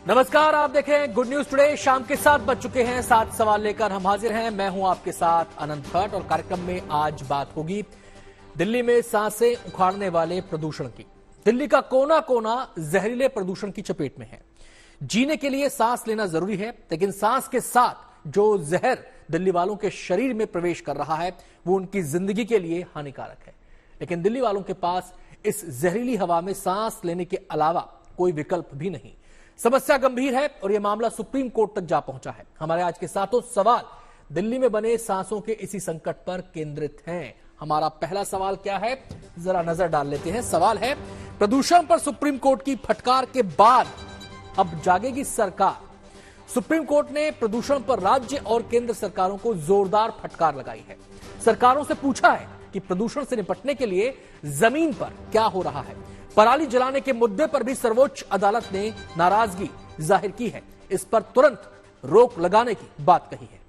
नमस्कार, आप देखें गुड न्यूज टुडे। शाम के 7 बज चुके हैं। 7 सवाल लेकर हम हाजिर हैं। मैं हूं आपके साथ अनंत भट्ट और कार्यक्रम में आज बात होगी दिल्ली में सांसें उखाड़ने वाले प्रदूषण की। दिल्ली का कोना कोना जहरीले प्रदूषण की चपेट में है। जीने के लिए सांस लेना जरूरी है, लेकिन सांस के साथ जो जहर दिल्ली वालों के शरीर में प्रवेश कर रहा है वो उनकी जिंदगी के लिए हानिकारक है। लेकिन दिल्ली वालों के पास इस जहरीली हवा में सांस लेने के अलावा कोई विकल्प भी नहीं। समस्या गंभीर है और यह मामला सुप्रीम कोर्ट तक जा पहुंचा है। हमारे आज के सातों सवाल दिल्ली में बने सांसों के इसी संकट पर केंद्रित हैं। हमारा पहला सवाल क्या है, जरा नजर डाल लेते हैं। सवाल है, प्रदूषण पर सुप्रीम कोर्ट की फटकार के बाद अब जागेगी सरकार। सुप्रीम कोर्ट ने प्रदूषण पर राज्य और केंद्र सरकारों को जोरदार फटकार लगाई है। सरकारों से पूछा है कि प्रदूषण से निपटने के लिए जमीन पर क्या हो रहा है। पराली जलाने के मुद्दे पर भी सर्वोच्च अदालत ने नाराजगी जाहिर की है। इस पर तुरंत रोक लगाने की बात कही है।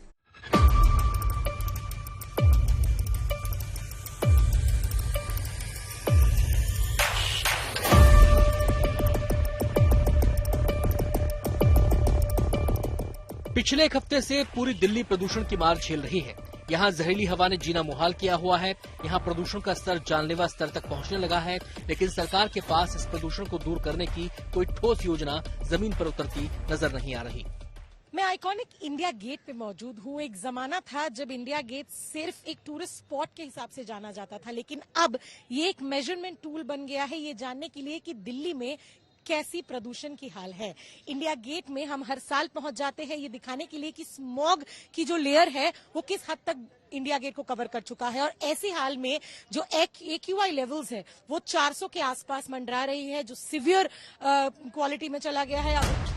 पिछले एक हफ्ते से पूरी दिल्ली प्रदूषण की मार झेल रही है। यहाँ जहरीली हवा ने जीना मुहाल किया हुआ है। यहाँ प्रदूषण का स्तर जानलेवा स्तर तक पहुँचने लगा है, लेकिन सरकार के पास इस प्रदूषण को दूर करने की कोई ठोस योजना जमीन पर उतरती नजर नहीं आ रही। मैं आइकॉनिक इंडिया गेट पे मौजूद हूँ। एक जमाना था जब इंडिया गेट सिर्फ एक टूरिस्ट स्पॉट के हिसाब से जाना जाता था, लेकिन अब ये एक मेजरमेंट टूल बन गया है ये जानने के लिए कि दिल्ली में कैसी प्रदूषण की हाल है। इंडिया गेट में हम हर साल पहुंच जाते हैं ये दिखाने के लिए कि स्मॉग की जो लेयर है वो किस हद तक इंडिया गेट को कवर कर चुका है। और ऐसी हाल में जो AQI लेवल्स है वो 400 के आसपास मंडरा रही है, जो सीवियर क्वालिटी में चला गया है।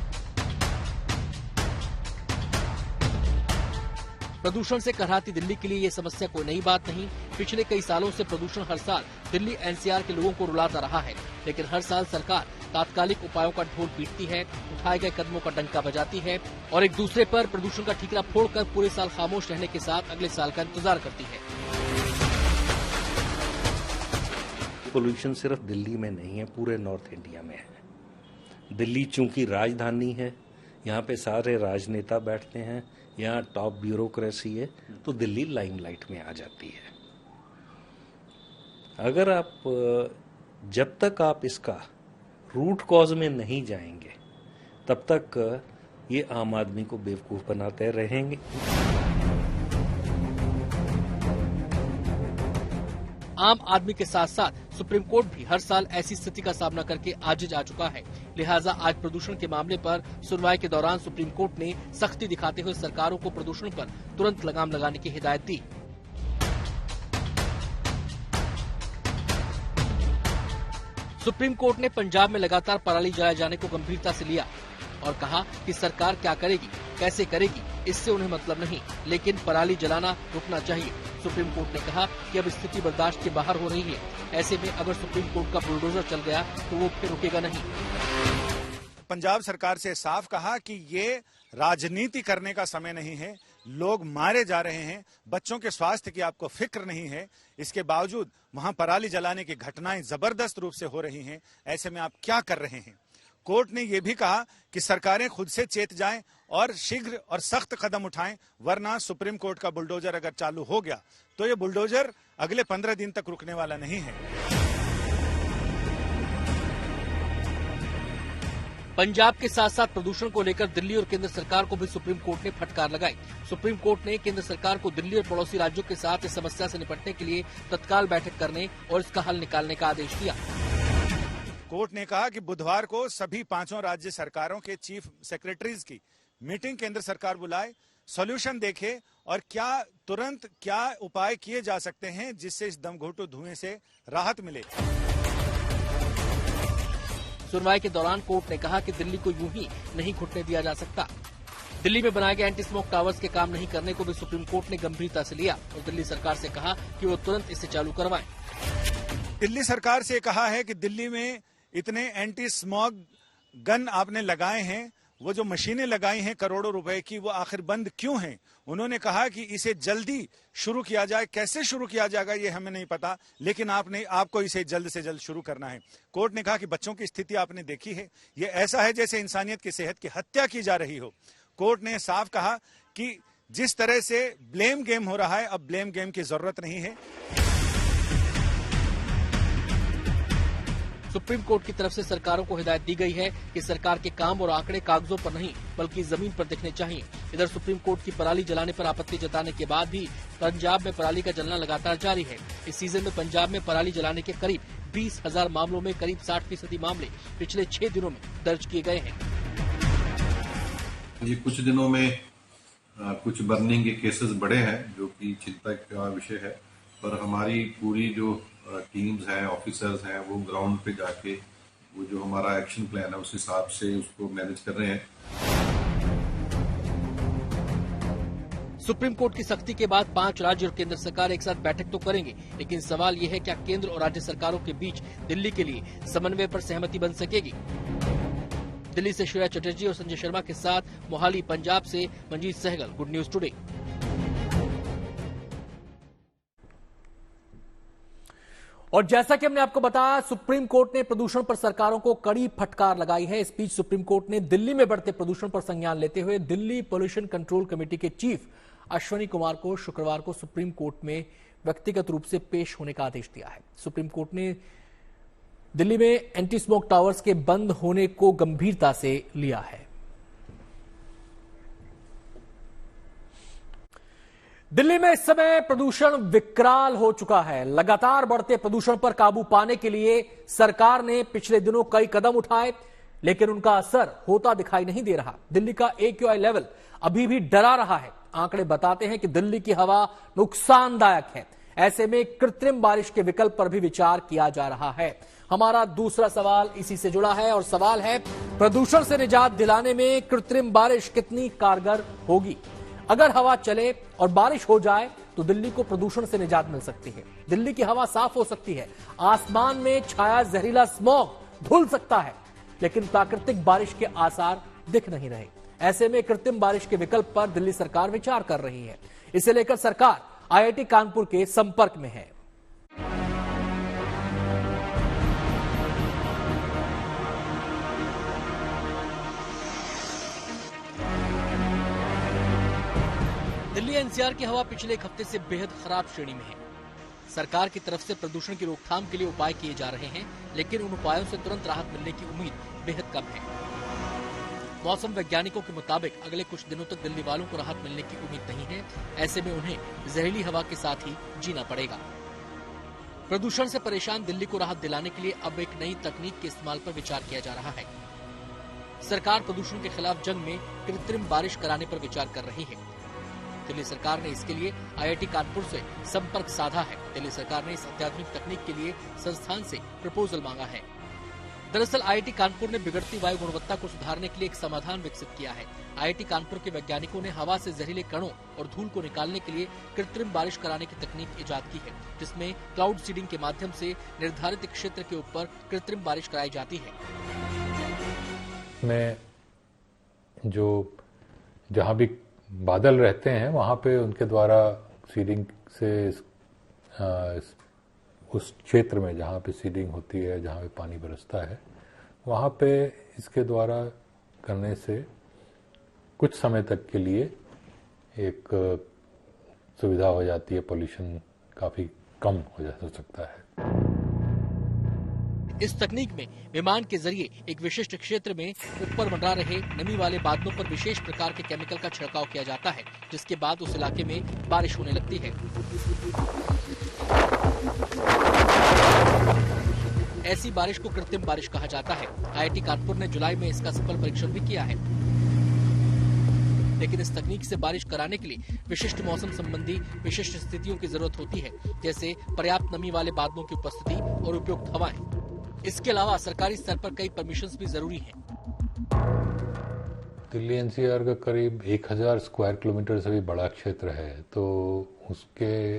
प्रदूषण से कराहती दिल्ली के लिए ये समस्या कोई नई बात नहीं। पिछले कई सालों से प्रदूषण हर साल दिल्ली NCR के लोगों को रुलाता रहा है, लेकिन हर साल सरकार तात्कालिक उपायों का ढोल पीटती है, उठाए गए कदमों का डंका बजाती है और एक दूसरे पर प्रदूषण का ठीकरा फोड़कर पूरे साल खामोश रहने के साथ अगले साल का इंतजार करती है। पोल्यूशन सिर्फ दिल्ली में नहीं है, पूरे नॉर्थ इंडिया में है। दिल्ली चूंकि राजधानी है, यहाँ पे सारे राजनेता बैठते हैं, यहाँ टॉप ब्यूरोक्रेसी है, तो दिल्ली लाइमलाइट में आ जाती है। अगर आप जब तक आप इसका रूट कॉज में नहीं जाएंगे तब तक ये आम आदमी को बेवकूफ बनाते रहेंगे। आम आदमी के साथ साथ सुप्रीम कोर्ट भी हर साल ऐसी स्थिति का सामना करके आजिज आ चुका है। लिहाजा आज प्रदूषण के मामले पर सुनवाई के दौरान सुप्रीम कोर्ट ने सख्ती दिखाते हुए सरकारों को प्रदूषण पर तुरंत लगाम लगाने की हिदायत दी। सुप्रीम कोर्ट ने पंजाब में लगातार पराली जलाए जाने को गंभीरता से लिया और कहा कि सरकार क्या करेगी, कैसे करेगी, इससे उन्हें मतलब नहीं, लेकिन पराली जलाना रुकना चाहिए। सुप्रीम कोर्ट ने कहा कि अब स्थिति बर्दाश्त के बाहर हो रही है। ऐसे में अगर सुप्रीम कोर्ट का बुलडोजर चल गया तो वो फिर रुकेगा नहीं। पंजाब सरकार से साफ कहा कि ये राजनीति करने का समय नहीं है। लोग मारे जा रहे हैं, बच्चों के स्वास्थ्य की आपको फिक्र नहीं है। इसके बावजूद वहां पराली जलाने की घटनाएं जबरदस्त रूप से हो रही हैं। ऐसे में आप क्या कर रहे हैं? कोर्ट ने यह भी कहा कि सरकारें खुद से चेत जाएं और शीघ्र और सख्त कदम उठाएं, वरना सुप्रीम कोर्ट का बुलडोजर अगर चालू हो गया तो ये बुलडोजर अगले 15 दिन तक रुकने वाला नहीं है। पंजाब के साथ साथ प्रदूषण को लेकर दिल्ली और केंद्र सरकार को भी सुप्रीम कोर्ट ने फटकार लगाई। सुप्रीम कोर्ट ने केंद्र सरकार को दिल्ली और पड़ोसी राज्यों के साथ इस समस्या से निपटने के लिए तत्काल बैठक करने और इसका हल निकालने का आदेश दिया। कोर्ट ने कहा कि बुधवार को सभी 5 राज्य सरकारों के चीफ सेक्रेटरीज की मीटिंग केंद्र सरकार बुलाए, सॉल्यूशन देखे और तुरंत क्या उपाय किए जा सकते हैं जिससे इस दमघोंटू धुएं से राहत मिले। सुनवाई के दौरान कोर्ट ने कहा कि दिल्ली को यूं ही नहीं घुटने दिया जा सकता। दिल्ली में बनाए गए एंटी स्मोक टावर्स के काम नहीं करने को भी सुप्रीम कोर्ट ने गंभीरता से लिया और दिल्ली सरकार से कहा कि वो तुरंत इसे चालू करवाएं। दिल्ली सरकार से कहा है कि दिल्ली में इतने एंटी स्मॉग गन आपने लगाए हैं, वो जो मशीनें लगाई हैं करोड़ों रुपए की, वो आखिर बंद क्यों हैं? उन्होंने कहा कि इसे जल्दी शुरू किया जाए। कैसे शुरू किया जाएगा ये हमें नहीं पता, लेकिन आपको इसे जल्द से जल्द शुरू करना है। कोर्ट ने कहा कि बच्चों की स्थिति आपने देखी है, ये ऐसा है जैसे इंसानियत की सेहत की हत्या की जा रही हो। कोर्ट ने साफ कहा कि जिस तरह से ब्लेम गेम हो रहा है, अब ब्लेम गेम की जरूरत नहीं है। सुप्रीम कोर्ट की तरफ से सरकारों को हिदायत दी गई है कि सरकार के काम और आंकड़े कागजों पर नहीं बल्कि जमीन पर दिखने चाहिए। इधर सुप्रीम कोर्ट की पराली जलाने पर आपत्ति जताने के बाद भी पंजाब में पराली का जलना लगातार जारी है। इस सीजन में पंजाब में पराली जलाने के करीब 20,000 मामलों में करीब 60% मामले पिछले 6 दिनों में दर्ज किए गए हैं। ये कुछ दिनों में कुछ बर्निंग के केसेस बढ़े हैं, जो कि चिंता का विषय है, पर हमारी पूरी जो टीम्स हैं, ऑफिसर्स हैं, वो ग्राउंड पे जाके वो जो हमारा एक्शन प्लान है उस हिसाब से उसको मैनेज कर रहे हैं। सुप्रीम कोर्ट की सख्ती के बाद 5 राज्य और केंद्र सरकार एक साथ बैठक तो करेंगे, लेकिन सवाल यह है क्या केंद्र और राज्य सरकारों के बीच दिल्ली के लिए समन्वय पर सहमति बन सकेगी। दिल्ली से श्रेया चटर्जी और संजय शर्मा के साथ मोहाली पंजाब से Manjeet Sehgal, good news today. और जैसा कि हमने आपको बताया, सुप्रीम कोर्ट ने प्रदूषण पर सरकारों को कड़ी फटकार लगाई है। इस बीच सुप्रीम कोर्ट ने दिल्ली में बढ़ते प्रदूषण पर संज्ञान लेते हुए दिल्ली पोल्यूशन कंट्रोल कमेटी के चीफ अश्वनी कुमार को शुक्रवार को सुप्रीम कोर्ट में व्यक्तिगत रूप से पेश होने का आदेश दिया है। सुप्रीम कोर्ट ने दिल्ली में एंटी स्मोक टावर्स के बंद होने को गंभीरता से लिया है। दिल्ली में इस समय प्रदूषण विकराल हो चुका है। लगातार बढ़ते प्रदूषण पर काबू पाने के लिए सरकार ने पिछले दिनों कई कदम उठाए, लेकिन उनका असर होता दिखाई नहीं दे रहा। दिल्ली का AQI लेवल अभी भी डरा रहा है। आंकड़े बताते हैं कि दिल्ली की हवा नुकसानदायक है। ऐसे में कृत्रिम बारिश के विकल्प पर भी विचार किया जा रहा है। हमारा दूसरा सवाल इसी से जुड़ा है और सवाल है, प्रदूषण से निजात दिलाने में कृत्रिम बारिश कितनी कारगर होगी? अगर हवा चले और बारिश हो जाए तो दिल्ली को प्रदूषण से निजात मिल सकती है। दिल्ली की हवा साफ हो सकती है, आसमान में छाया जहरीला स्मॉग धुल सकता है, लेकिन प्राकृतिक बारिश के आसार दिख नहीं रहे। ऐसे में कृत्रिम बारिश के विकल्प पर दिल्ली सरकार विचार कर रही है। इसे लेकर सरकार IIT कानपुर के संपर्क में है। दिल्ली NCR की हवा पिछले एक हफ्ते से बेहद खराब श्रेणी में है। सरकार की तरफ से प्रदूषण की रोकथाम के लिए उपाय किए जा रहे हैं, लेकिन उन उपायों से तुरंत राहत मिलने की उम्मीद बेहद कम है। मौसम वैज्ञानिकों के मुताबिक अगले कुछ दिनों तक दिल्ली वालों को राहत मिलने की उम्मीद नहीं है। ऐसे में उन्हें जहरीली हवा के साथ ही जीना पड़ेगा। प्रदूषण से परेशान दिल्ली को राहत दिलाने के लिए अब एक नई तकनीक के इस्तेमाल पर विचार किया जा रहा है। सरकार प्रदूषण के खिलाफ जंग में कृत्रिम बारिश कराने पर विचार कर रही है। दिल्ली सरकार ने इसके लिए IIT कानपुर से संपर्क साधा है। दिल्ली सरकार ने इस अत्याधुनिक तकनीक के लिए संस्थान से प्रपोजल मांगा है। दरअसल IIT कानपुर ने बिगड़ती वायु गुणवत्ता को सुधारने के लिए एक समाधान विकसित किया है। IIT कानपुर के वैज्ञानिकों ने हवा से जहरीले कणों और धूल को निकालने के लिए कृत्रिम बारिश कराने की तकनीक इजाद की है, जिसमें क्लाउड सीडिंग के माध्यम से निर्धारित क्षेत्र के ऊपर कृत्रिम बारिश कराई जाती है। में जो जहाँ भी बादल रहते हैं वहाँ पे उनके द्वारा सीडिंग से उस क्षेत्र में जहाँ पे सीडिंग होती है, जहाँ पे पानी बरसता है, वहाँ पे इसके द्वारा करने से कुछ समय तक के लिए एक सुविधा हो जाती है, पोल्यूशन काफ़ी कम हो सकता है। इस तकनीक में विमान के जरिए एक विशिष्ट क्षेत्र में ऊपर मंडरा रहे नमी वाले बादलों पर विशेष प्रकार के केमिकल का छिड़काव किया जाता है, जिसके बाद उस इलाके में बारिश होने लगती है। ऐसी बारिश को कृत्रिम बारिश कहा जाता है। IIT कानपुर ने जुलाई में इसका सफल परीक्षण भी किया है, लेकिन इस तकनीक से बारिश कराने के लिए विशिष्ट मौसम संबंधी विशिष्ट स्थितियों की जरूरत होती है, जैसे पर्याप्त नमी वाले बादलों की उपस्थिति और उपयुक्त हवाएं। इसके अलावा सरकारी स्तर पर कई परमिशंस भी जरूरी हैं। दिल्ली NCR का करीब 1000 स्क्वायर किलोमीटर से भी बड़ा क्षेत्र है, तो उसके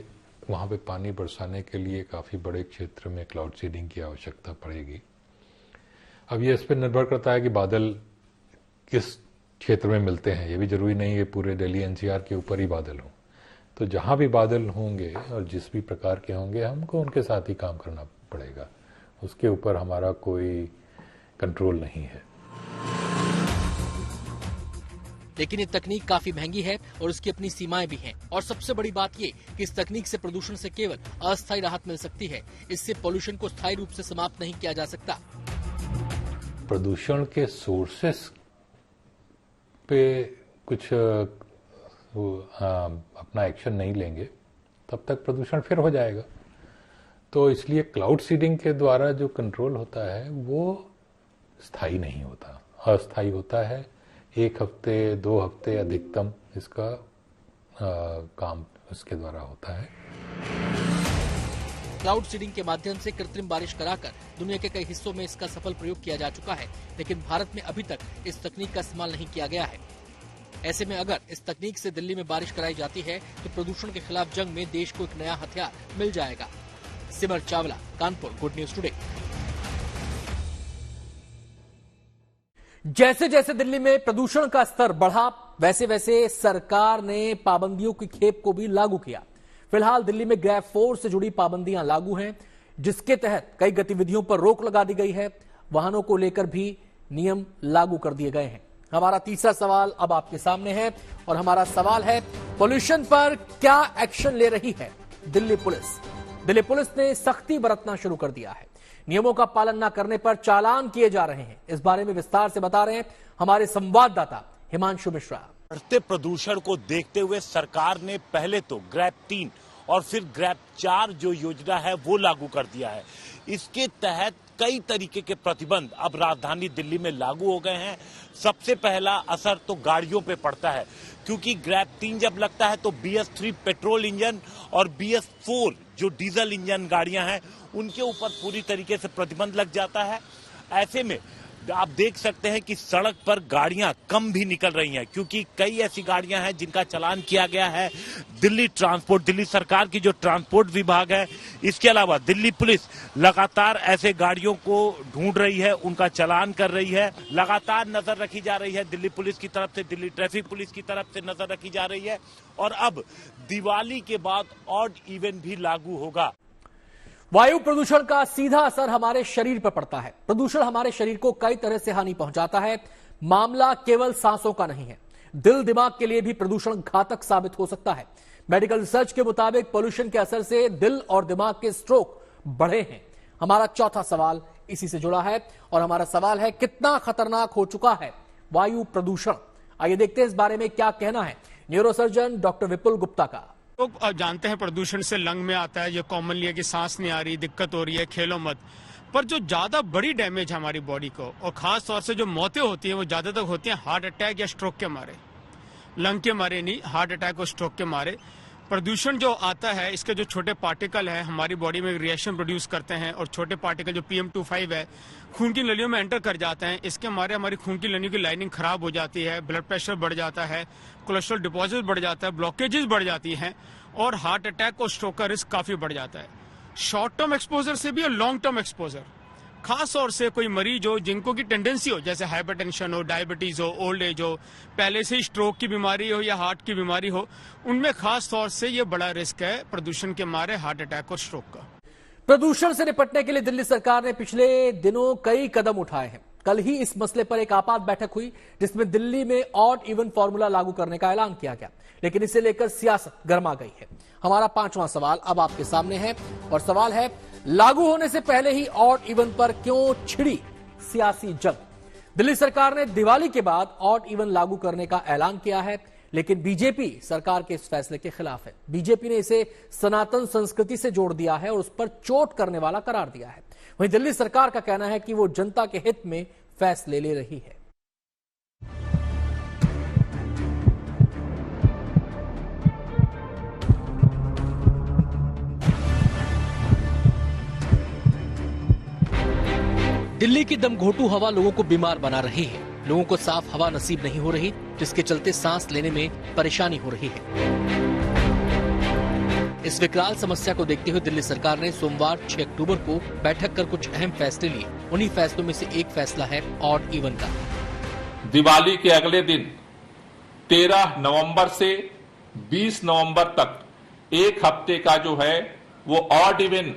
वहाँ पे पानी बरसाने के लिए काफ़ी बड़े क्षेत्र में क्लाउड सीडिंग की आवश्यकता पड़ेगी। अब ये इस पर निर्भर करता है कि बादल किस क्षेत्र में मिलते हैं। ये भी जरूरी नहीं है पूरे दिल्ली एनसीआर के ऊपर ही बादल हों। तो जहाँ भी बादल होंगे और जिस भी प्रकार के होंगे, हमको उनके साथ ही काम करना पड़ेगा। उसके ऊपर हमारा कोई कंट्रोल नहीं है। लेकिन ये तकनीक काफी महंगी है और इसकी अपनी सीमाएं भी हैं। और सबसे बड़ी बात ये कि इस तकनीक से प्रदूषण से केवल अस्थायी राहत मिल सकती है। इससे पोल्यूशन को स्थायी रूप से समाप्त नहीं किया जा सकता। प्रदूषण के सोर्सेस पे कुछ अपना एक्शन नहीं लेंगे तब तक प्रदूषण फिर हो जाएगा। तो इसलिए क्लाउड सीडिंग के द्वारा जो कंट्रोल होता है वो स्थायी नहीं होता, अस्थायी होता है। 1 हफ्ते 2 हफ्ते अधिकतम इसका काम इसके द्वारा होता है। क्लाउड सीडिंग के माध्यम से कृत्रिम बारिश कराकर दुनिया के कई हिस्सों में इसका सफल प्रयोग किया जा चुका है, लेकिन भारत में अभी तक इस तकनीक का इस्तेमाल नहीं किया गया है। ऐसे में अगर इस तकनीक से दिल्ली में बारिश कराई जाती है तो प्रदूषण के खिलाफ जंग में देश को एक नया हथियार मिल जाएगा। Simar Chawla, Kanpur, good news today. जैसे जैसे दिल्ली में प्रदूषण का स्तर बढ़ा, वैसे वैसे सरकार ने पाबंदियों की खेप को भी लागू किया। फिलहाल दिल्ली में ग्रैब 4 से जुड़ी पाबंदियां लागू हैं, जिसके तहत कई गतिविधियों पर रोक लगा दी गई है। वाहनों को लेकर भी नियम लागू कर दिए गए हैं। हमारा तीसरा सवाल अब आपके सामने है और हमारा सवाल है, पोल्यूशन पर क्या एक्शन ले रही है दिल्ली पुलिस? दिल्ली पुलिस ने सख्ती बरतना शुरू कर दिया है। नियमों का पालन न करने पर चालान किए जा रहे हैं। इस बारे में विस्तार से बता रहे हैं हमारे संवाददाता हिमांशु मिश्रा। बढ़ते प्रदूषण को देखते हुए सरकार ने पहले तो ग्रैब 3 और फिर ग्रैब 4 जो योजना है वो लागू कर दिया है। इसके तहत कई तरीके के प्रतिबंध अब राजधानी दिल्ली में लागू हो गए हैं। सबसे पहला असर तो गाड़ियों पे पड़ता है, क्योंकि ग्रैब 3 जब लगता है तो BS3 पेट्रोल इंजन और BS4 जो डीजल इंजन गाड़ियां हैं उनके ऊपर पूरी तरीके से प्रतिबंध लग जाता है। ऐसे में आप देख सकते हैं कि सड़क पर गाड़ियां कम भी निकल रही हैं, क्योंकि कई ऐसी गाड़ियां हैं जिनका चालान किया गया है। दिल्ली सरकार की जो ट्रांसपोर्ट विभाग है, इसके अलावा दिल्ली पुलिस लगातार ऐसे गाड़ियों को ढूंढ रही है, उनका चालान कर रही है। लगातार नजर रखी जा रही है दिल्ली पुलिस की तरफ से, दिल्ली ट्रैफिक पुलिस की तरफ से नजर रखी जा रही है। और अब दिवाली के बाद ऑड इवन भी लागू होगा। वायु प्रदूषण का सीधा असर हमारे शरीर पर पड़ता है। प्रदूषण हमारे शरीर को कई तरह से हानि पहुंचाता है। मामला केवल सांसों का नहीं है, दिल दिमाग के लिए भी प्रदूषण घातक साबित हो सकता है। मेडिकल रिसर्च के मुताबिक पोल्यूशन के असर से दिल और दिमाग के स्ट्रोक बढ़े हैं। हमारा चौथा सवाल इसी से जुड़ा है और हमारा सवाल है, कितना खतरनाक हो चुका है वायु प्रदूषण? आइए देखते हैं इस बारे में क्या कहना है न्यूरोसर्जन डॉक्टर विपुल गुप्ता का। लोग जानते हैं प्रदूषण से लंग में आता है, ये कॉमनली है कि सांस नहीं आ रही, दिक्कत हो रही है, खेलो मत। पर जो ज्यादा बड़ी डैमेज है हमारी बॉडी को और खास तौर से जो मौतें होती हैं वो ज्यादातर होती हैं हार्ट अटैक या स्ट्रोक के मारे, लंग के मारे नहीं, हार्ट अटैक और स्ट्रोक के मारे। प्रदूषण जो आता है, इसके जो छोटे पार्टिकल है हमारी बॉडी में रिएक्शन प्रोड्यूस करते हैं और छोटे पार्टिकल जो PM2.5 है खून की नलियों में एंटर कर जाते हैं। इसके मारे हमारी खून की नलियों की लाइनिंग खराब हो जाती है, ब्लड प्रेशर बढ़ जाता है, कोलेस्ट्रॉल डिपॉजिट बढ़ जाता है, ब्लॉकेजेस बढ़ जाती हैं और हार्ट अटैक और स्ट्रोक का रिस्क काफी बढ़ जाता है। शॉर्ट टर्म एक्सपोजर से भी और लॉन्ग टर्म एक्सपोजर, खास तौर से कोई मरीज हो जिनको की टेंडेंसी हो, जैसे हाइपरटेंशन हो, डायबिटीज हो, ओल्ड एज हो, पहले से स्ट्रोक की बीमारी हो या हार्ट की बीमारी हो, उनमें खास तौर से ये बड़ा रिस्क है प्रदूषण के मारे हार्ट अटैक और स्ट्रोक का। प्रदूषण से निपटने के लिए दिल्ली सरकार ने पिछले दिनों कई कदम उठाए हैं। कल ही इस मसले पर एक आपात बैठक हुई, जिसमें दिल्ली में ऑड इवन फॉर्मूला लागू करने का ऐलान किया गया, लेकिन इसे लेकर सियासत गर्मा गई है। हमारा पांचवां सवाल अब आपके सामने है और सवाल है, लागू होने से पहले ही ऑड इवन पर क्यों छिड़ी सियासी जंग? दिल्ली सरकार ने दिवाली के बाद ऑड इवन लागू करने का ऐलान किया है, लेकिन बीजेपी सरकार के इस फैसले के खिलाफ है। बीजेपी ने इसे सनातन संस्कृति से जोड़ दिया है और उस पर चोट करने वाला करार दिया है। वहीं दिल्ली सरकार का कहना है कि वो जनता के हित में फैसले ले रही है। दिल्ली की दमघोटू हवा लोगों को बीमार बना रही है। लोगों को साफ हवा नसीब नहीं हो रही, जिसके चलते सांस लेने में परेशानी हो रही है। इस विकराल समस्या को देखते हुए दिल्ली सरकार ने सोमवार 6 अक्टूबर को बैठक कर कुछ अहम फैसले लिए। उन्हीं फैसलों में से एक फैसला है ऑड इवन का। दिवाली के अगले दिन 13 नवंबर से 20 नवंबर तक एक हफ्ते का जो है वो ऑड इवन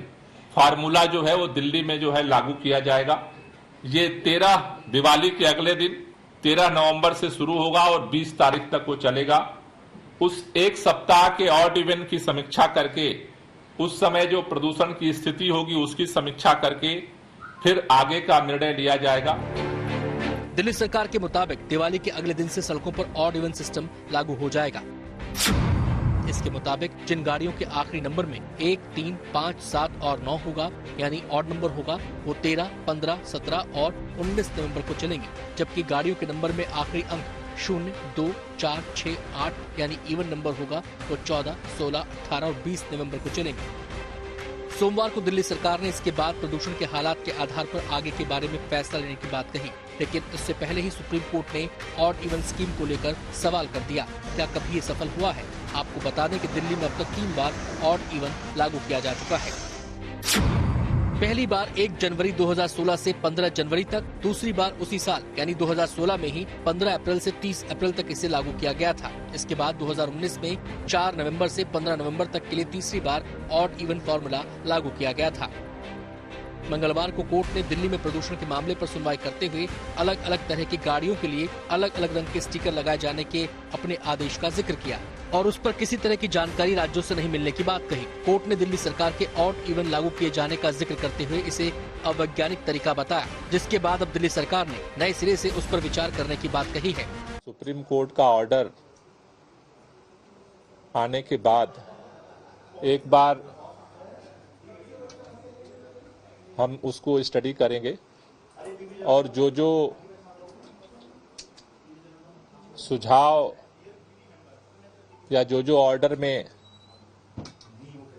फार्मूला जो है वो दिल्ली में जो है लागू किया जाएगा। ये 13 दिवाली के अगले दिन 13 नवंबर से शुरू होगा और 20 तारीख तक वो चलेगा। उस एक सप्ताह के ऑड इवन की समीक्षा करके उस समय जो प्रदूषण की स्थिति होगी उसकी समीक्षा करके फिर आगे का निर्णय लिया जाएगा। दिल्ली सरकार के मुताबिक दिवाली के अगले दिन से सड़कों पर ऑड इवन सिस्टम लागू हो जाएगा। इसके मुताबिक जिन गाड़ियों के आखिरी नंबर में 1, 3, 5, 7 और 9 होगा यानी ऑड नंबर होगा वो 13, 15, 17 और 19 नवंबर को चलेंगी, जबकि गाड़ियों के नंबर में आखिरी अंक 0, 2, 4, 6, 8 यानी इवन नंबर होगा वो 14, 16, 18 और 20 नवंबर को चलेंगे। सोमवार को दिल्ली सरकार ने इसके बाद प्रदूषण के हालात के आधार पर आगे के बारे में फैसला लेने की बात कही, लेकिन इससे पहले ही सुप्रीम कोर्ट ने ऑड इवन स्कीम को लेकर सवाल कर दिया। क्या कभी ये सफल हुआ है? आपको बता दें कि दिल्ली में अब तक 3 बार ऑड इवन लागू किया जा चुका है। पहली बार 1 जनवरी 2016 से 15 जनवरी तक, दूसरी बार उसी साल यानी 2016 में ही 15 अप्रैल से 30 अप्रैल तक इसे लागू किया गया था। इसके बाद 2019 में 4 नवंबर से 15 नवंबर तक के लिए तीसरी बार ऑड इवन फॉर्मूला लागू किया गया था। मंगलवार को कोर्ट ने दिल्ली में प्रदूषण के मामले पर सुनवाई करते हुए अलग अलग तरह की गाड़ियों के लिए अलग अलग रंग के स्टिकर लगाए जाने के अपने आदेश का जिक्र किया और उस पर किसी तरह की जानकारी राज्यों से नहीं मिलने की बात कही। कोर्ट ने दिल्ली सरकार के ऑड इवन लागू किए जाने का जिक्र करते हुए इसे अवैज्ञानिक तरीका बताया, जिसके बाद अब दिल्ली सरकार ने नए सिरे से उस पर विचार करने की बात कही है। सुप्रीम कोर्ट का ऑर्डर आने के बाद एक बार हम उसको स्टडी करेंगे और जो जो सुझाव या जो जो ऑर्डर में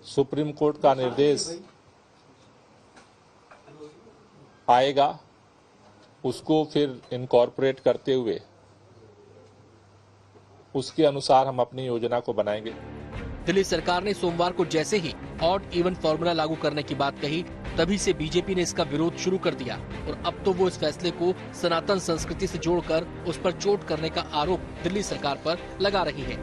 सुप्रीम कोर्ट का निर्देश आएगा उसको फिर इनकॉर्पोरेट करते हुए उसके अनुसार हम अपनी योजना को बनाएंगे। दिल्ली सरकार ने सोमवार को जैसे ही ऑड इवन फॉर्मूला लागू करने की बात कही, तभी से बीजेपी ने इसका विरोध शुरू कर दिया और अब तो वो इस फैसले को सनातन संस्कृति से जोड़कर उस पर चोट करने का आरोप दिल्ली सरकार पर लगा रही है।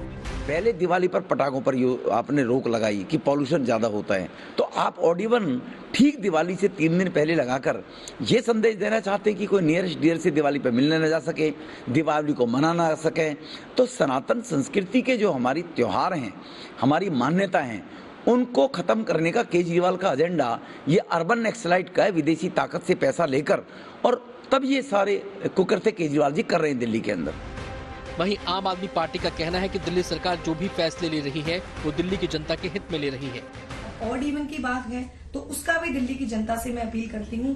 पहले दिवाली पर पटाखों पर आपने रोक लगाई कि पॉल्यूशन ज्यादा होता है, तो आप ऑड इवन ठीक दिवाली से 3 दिन पहले लगाकर ये संदेश देना चाहते हैं कि कोई नियरेस्ट डियर से दिवाली पर मिलने न जा सके, दिवाली को मना ना सके। तो सनातन संस्कृति के जो हमारी त्योहार हैं, हमारी मान्यता हैं, उनको खत्म करने का केजरीवाल का एजेंडा ये अर्बन नक्सलाइट का है, विदेशी ताकत से पैसा लेकर, और तब ये सारे कुकर्ते केजरीवाल जी कर रहे हैं दिल्ली के अंदर। वहीं आम आदमी पार्टी का कहना है कि दिल्ली सरकार जो भी फैसले ले रही है वो दिल्ली की जनता के हित में ले रही है। ऑड इवन की बात है तो उसका भी दिल्ली की जनता से मैं अपील करती हूँ,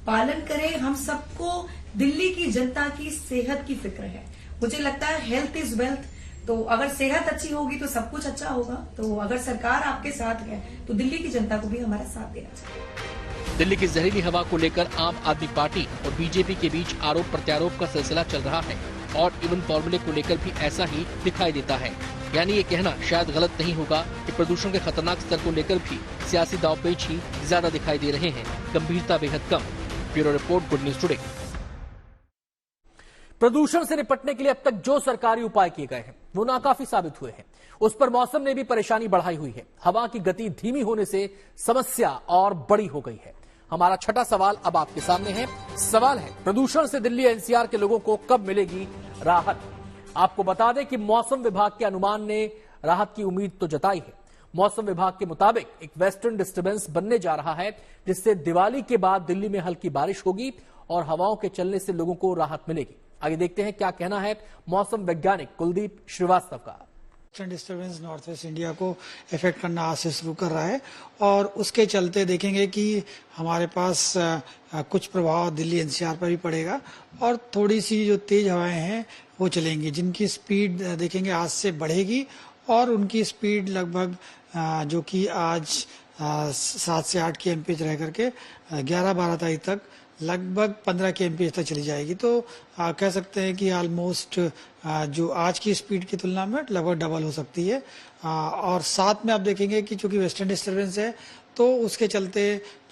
पालन करें। हम सबको दिल्ली की जनता की सेहत की फिक्र है। मुझे लगता है हेल्थ इज वेल्थ, तो अगर सेहत अच्छी होगी तो सब कुछ अच्छा होगा। तो अगर सरकार आपके साथ है तो दिल्ली की जनता को भी हमारा साथ देना चाहिए। दिल्ली की जहरीली हवा को लेकर आम आदमी पार्टी और बीजेपी के बीच आरोप प्रत्यारोप का सिलसिला चल रहा है। ऑड इवन फॉर्मूले को लेकर भी ऐसा ही दिखाई देता है। यानी ये कहना शायद गलत नहीं होगा कि प्रदूषण के खतरनाक स्तर को लेकर भी सियासी दांवपेच ही ज्यादा दिखाई दे रहे हैं, गंभीरता बेहद कम। Bureau report, good news today. प्रदूषण से निपटने के लिए अब तक जो सरकारी उपाय किए गए हैं वो नाकाफी साबित हुए हैं। उस पर मौसम ने भी परेशानी बढ़ाई हुई है। हवा की गति धीमी होने से समस्या और बड़ी हो गई है। हमारा छठा सवाल अब आपके सामने है। सवाल है, प्रदूषण से दिल्ली एनसीआर के लोगों को कब मिलेगी राहत? आपको बता दें कि मौसम विभाग के अनुमान ने राहत की उम्मीद तो जताई है। मौसम विभाग के मुताबिक एक वेस्टर्न डिस्टर्बेंस बनने जा रहा है, जिससे दिवाली के बाद दिल्ली में हल्की बारिश होगी और हवाओं के चलने से लोगों को राहत मिलेगी। आगे देखते हैं क्या कहना है मौसम वैज्ञानिक कुलदीप श्रीवास्तव का। Western disturbance north west India को इफेक्ट करना आज से शुरू कर रहा है और उसके चलते देखेंगे कि हमारे पास कुछ प्रभाव दिल्ली एनसीआर पर भी पड़ेगा और थोड़ी सी जो तेज हवाएं हैं वो चलेंगी, जिनकी स्पीड देखेंगे आज से बढ़ेगी और उनकी स्पीड लगभग जो कि आज 7 से 8 kmph रह करके 11-12 तारीख तक लगभग 15 kmph तक चली जाएगी। तो कह सकते हैं कि ऑलमोस्ट जो आज की स्पीड की तुलना में लगभग डबल हो सकती है। और साथ में आप देखेंगे कि चूंकि वेस्टर्न डिस्टर्बेंस है तो उसके चलते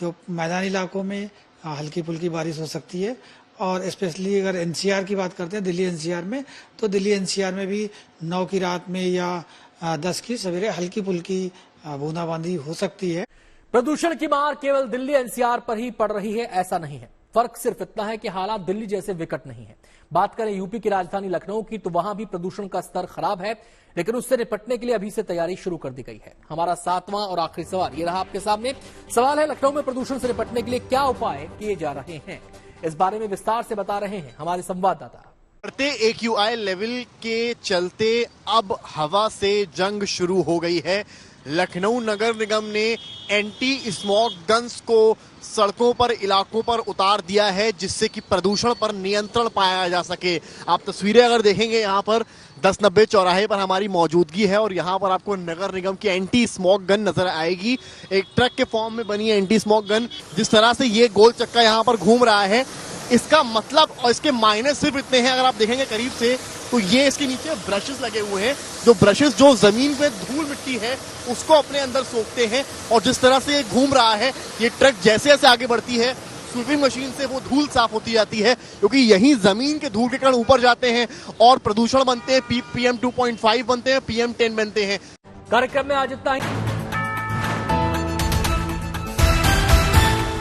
जो मैदानी इलाकों में हल्की फुल्की बारिश हो सकती है और स्पेशली अगर एनसीआर की बात करते हैं दिल्ली एनसीआर में, तो दिल्ली एनसीआर में भी 9 की रात में या 10 की सवेरे हल्की फुल्की बूंदाबांदी हो सकती है। प्रदूषण की मार केवल दिल्ली एनसीआर पर ही पड़ रही है, ऐसा नहीं है। फर्क सिर्फ इतना है कि हालात दिल्ली जैसे विकट नहीं है। बात करें यूपी की राजधानी लखनऊ की, तो वहां भी प्रदूषण का स्तर खराब है, लेकिन उससे निपटने के लिए अभी से तैयारी शुरू कर दी गई है। हमारा 7वां और आखिरी सवाल ये रहा आपके सामने। सवाल है, लखनऊ में प्रदूषण से निपटने के लिए क्या उपाय किए जा रहे हैं? इस बारे में विस्तार से बता रहे हैं हमारे संवाददाता। बढ़ते AQI लेवल के चलते अब हवा से जंग शुरू हो गई है। लखनऊ नगर निगम ने एंटी स्मॉग गन्स को सड़कों पर, इलाकों पर उतार दिया है, जिससे कि प्रदूषण पर नियंत्रण पाया जा सके। आप तस्वीरें अगर देखेंगे, यहाँ पर 1090 चौराहे पर हमारी मौजूदगी है और यहाँ पर आपको नगर निगम की एंटी स्मॉग गन नजर आएगी। एक ट्रक के फॉर्म में बनी है एंटी स्मॉग गन। जिस तरह से ये गोल चक्का यहाँ पर घूम रहा है, इसका मतलब और इसके मायने सिर्फ इतने हैं। अगर आप देखेंगे करीब से, तो ये इसके नीचे ब्रशेस लगे हुए हैं, जो ब्रशेस जो जमीन पे धूल मिट्टी है उसको अपने अंदर सोखते हैं। और जिस तरह से ये घूम रहा है, ये ट्रक जैसे जैसे आगे बढ़ती है, स्वीपिंग मशीन से वो धूल साफ होती जाती है, क्योंकि यही जमीन के धूल के कण ऊपर जाते हैं और प्रदूषण बनते हैं। PM 2.5 बनते हैं, PM 10 बनते हैं। कार्यक्रम में आज इतना ही।